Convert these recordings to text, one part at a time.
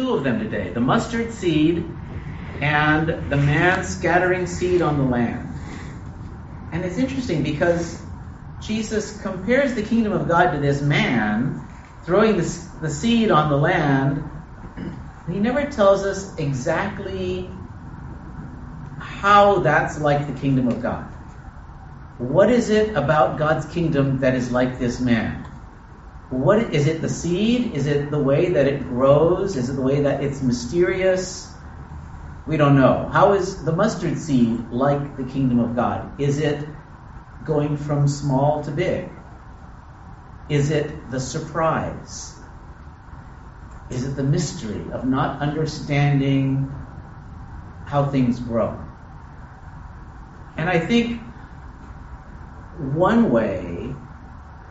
two of them today, the mustard seed and the man scattering seed on the land. And it's interesting because Jesus compares the kingdom of God to this man throwing the seed on the land. He never tells us exactly how that's like the kingdom of God. What is it about God's kingdom that is like this man? What is it? The seed? Is it the way that it grows? Is it the way that it's mysterious? We don't know. How is the mustard seed like the kingdom of God? Is it going from small to big? Is it the surprise? Is it the mystery of not understanding how things grow? And I think one way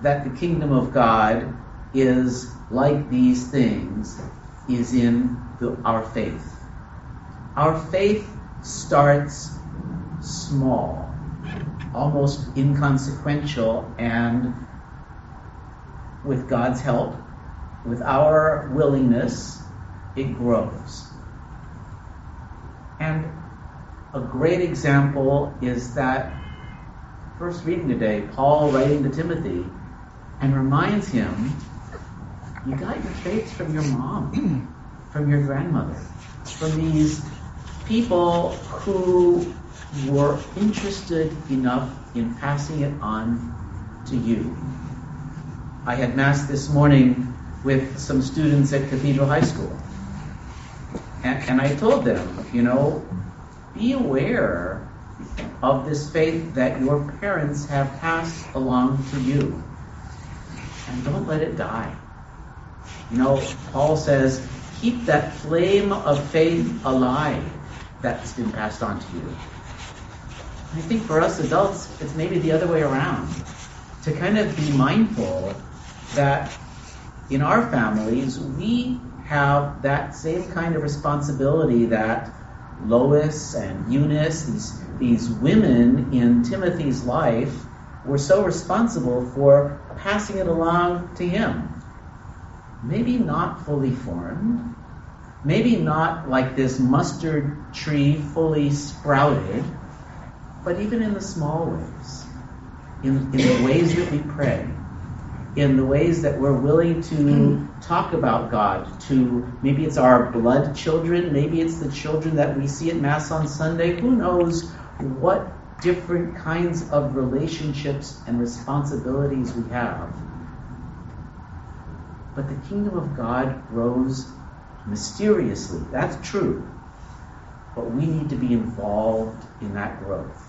that the kingdom of God is like these things is in our faith. Our faith starts small, almost inconsequential, and with God's help, with our willingness, it grows. And a great example is that first reading today, Paul writing to Timothy and reminds him, you got your faith from your mom, from your grandmother, from these people who were interested enough in passing it on to you. I had Mass this morning with some students at Cathedral High School. And I told them, be aware of this faith that your parents have passed along to you. And don't let it die. Paul says, keep that flame of faith alive that's been passed on to you. I think for us adults, it's maybe the other way around. To kind of be mindful that in our families, we have that same kind of responsibility that Lois and Eunice, these women in Timothy's life, were so responsible for passing it along to him. Maybe not fully formed, maybe not like this mustard tree fully sprouted, but even in the small ways, in the ways that we pray, in the ways that we're willing to talk about God to, maybe it's our blood children, maybe it's the children that we see at Mass on Sunday, who knows what different kinds of relationships and responsibilities we have. But the kingdom of God grows mysteriously. That's true. But we need to be involved in that growth.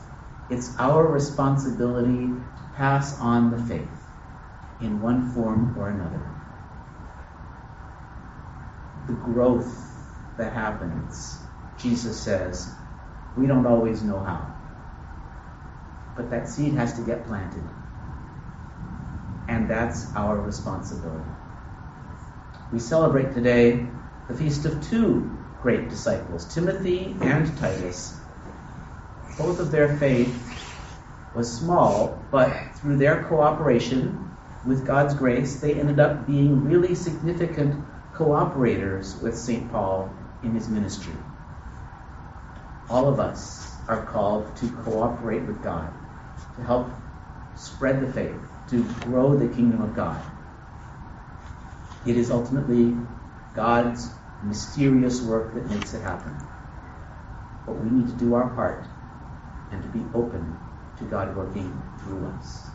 It's our responsibility to pass on the faith in one form or another. The growth that happens, Jesus says, we don't always know how. But that seed has to get planted. And that's our responsibility. We celebrate today the feast of two great disciples, Timothy and Titus. Both of their faith was small, but through their cooperation with God's grace, they ended up being really significant cooperators with St. Paul in his ministry. All of us are called to cooperate with God, to help spread the faith, to grow the kingdom of God. It is ultimately God's mysterious work that makes it happen. But we need to do our part and to be open to God working through us.